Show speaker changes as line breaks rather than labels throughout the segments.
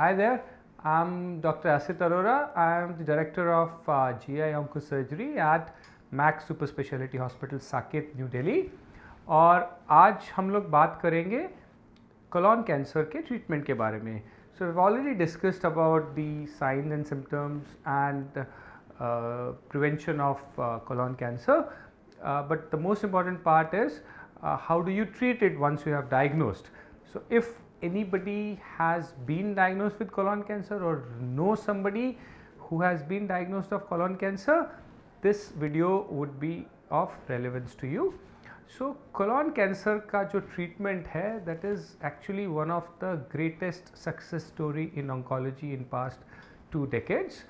Hi there, I'm Dr. Asit Arora. I'm the Director of GI Oncosurgery at Max Super Speciality Hospital, Saket, New Delhi. और आज हम लोग बात करेंगे colon cancer के treatment के बारे में. So we've already discussed about the signs and symptoms and prevention of colon cancer, but the most important part is how do you treat it once you have diagnosed. So if anybody has been diagnosed with colon cancer or know somebody who has been diagnosed of colon cancer, this video would be of relevance to you. So colon cancer का जो treatment है, that is actually one of the greatest success story in oncology in past 2 decades.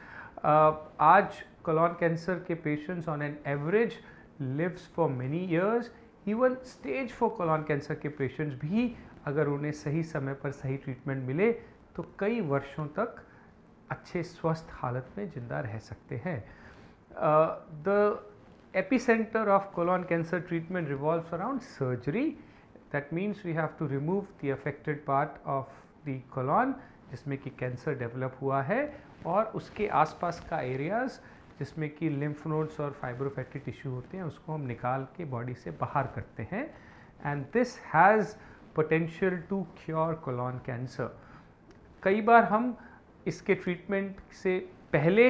आज colon cancer के patients on an average lives for many years. Even stage 4 colon cancer के patients भी अगर उन्हें सही समय पर सही ट्रीटमेंट मिले तो कई वर्षों तक अच्छे स्वस्थ हालत में जिंदा रह सकते हैं. The epicenter of colon cancer treatment revolves around surgery. That means we have to remove the affected part of the colon जिसमें कि कैंसर डेवलप हुआ है और उसके आसपास का एरियाज जिसमें कि लिम्फ नोड्स और फाइब्रोफैटी टिश्यू होते हैं उसको हम निकाल के बॉडी से बाहर करते हैं. And this has potential to cure colon cancer. कई बार हम इसके ट्रीटमेंट से पहले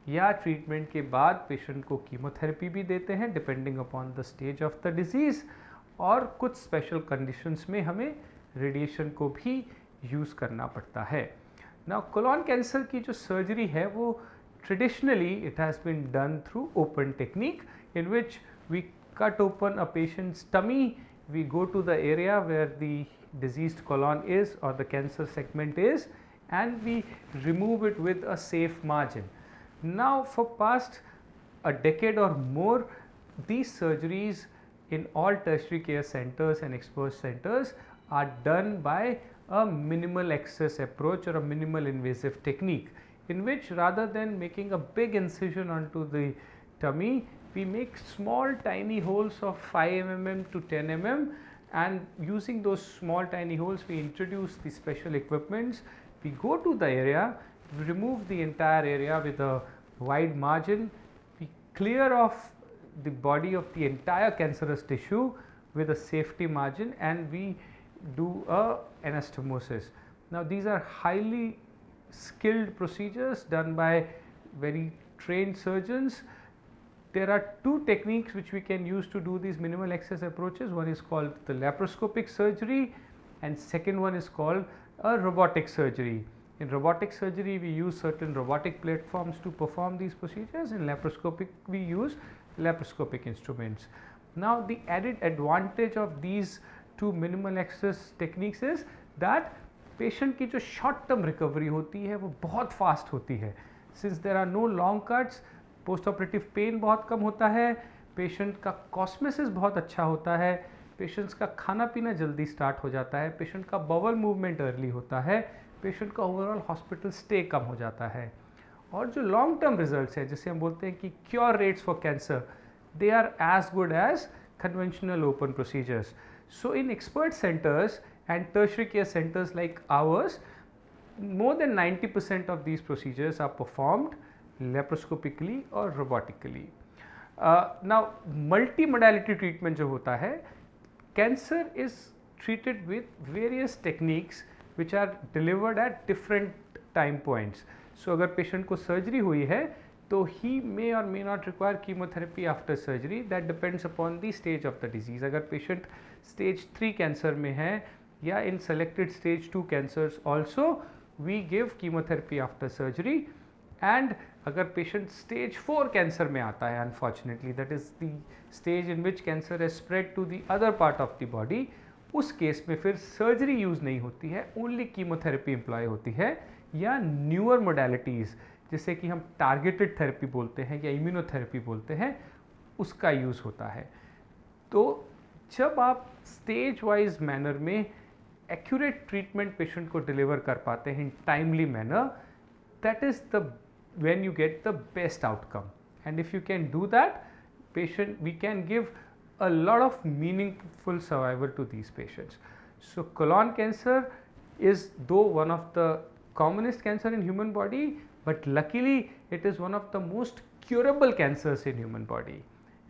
या ट्रीटमेंट के बाद पेशेंट को कीमोथेरेपी भी देते हैं depending upon the stage of the disease, और कुछ स्पेशल कंडीशंस में हमें रेडिएशन को भी यूज़ करना पड़ता है. नाउ कोलॉन कैंसर की जो सर्जरी है वो traditionally it has been done through open technique in which we cut open a patient's tummy. We go to the area where the diseased colon is or the cancer segment is, and we remove it with a safe margin. Now for past a decade or more, these surgeries in all tertiary care centers and expert centers are done by a minimal access approach or a minimal invasive technique, in which rather than making a big incision onto the tummy, we make small tiny holes of 5 mm to 10 mm, and using those small tiny holes we introduce the special equipments. We go to the area, we remove the entire area with a wide margin, we clear off the body of the entire cancerous tissue with a safety margin, and we do a anastomosis. Now these are highly skilled procedures done by very trained surgeons. There are 2 techniques which we can use to do these minimal access approaches. One is called the laparoscopic surgery and second one is called a robotic surgery. In robotic surgery we use certain robotic platforms to perform these procedures. In laparoscopic we use laparoscopic instruments. Now the added advantage of these 2 minimal access techniques is that patient की जो short term recovery होती है वो बहुत fast होती है. Since there are no long cuts, post operative pain बहुत कम होता है, पेशेंट का कॉस्मेसिस बहुत अच्छा होता है, पेशेंट्स का खाना पीना जल्दी स्टार्ट हो जाता है, पेशेंट का बवल मूवमेंट अर्ली होता है, पेशेंट का ओवरऑल हॉस्पिटल स्टे कम हो जाता है. और जो लॉन्ग टर्म रिजल्ट्स है जिसे हम बोलते हैं कि cure rates for cancer, they are as good as conventional open procedures. So in expert centres and tertiary care centres like ours, more than 90% of these procedures are performed laparoscopically or robotically. Now multimodality treatment जो होता है, cancer is treated with various techniques which are delivered at different time points. So अगर patient को surgery हुई है तो he may or may not require chemotherapy after surgery. That depends upon the stage of the disease. अगर patient stage 3 cancer में है या in selected stage 2 cancers also, we give chemotherapy after surgery. And अगर patient stage 4 cancer में आता है, unfortunately that is the stage in which cancer has spread to the other part of the body, उस case में फिर surgery use नहीं होती है, ओनली कीमोथेरेपी एम्प्लॉय होती है या न्यूअर मोडालिटीज़ जिसे कि हम टारगेटेड थेरेपी बोलते हैं या इम्यूनोथेरेपी बोलते हैं, उसका यूज़ होता है. तो जब आप स्टेज वाइज मैनर में एक्यूरेट ट्रीटमेंट पेशेंट को डिलीवर कर पाते हैं in timely manner, that is the when you get the best outcome. And if you can do that, we can give a lot of meaningful survival to these patients. So colon cancer is though one of the commonest cancer in human body, but luckily it is one of the most curable cancers in human body.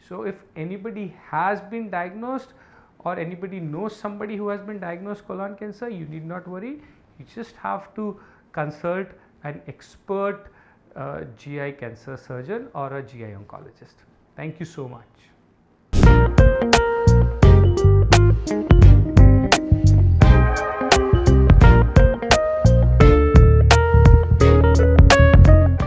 So if anybody has been diagnosed or anybody knows somebody who has been diagnosed colon cancer, you need not worry. You just have to consult an expert GI cancer surgeon or a GI oncologist. Thank you so much.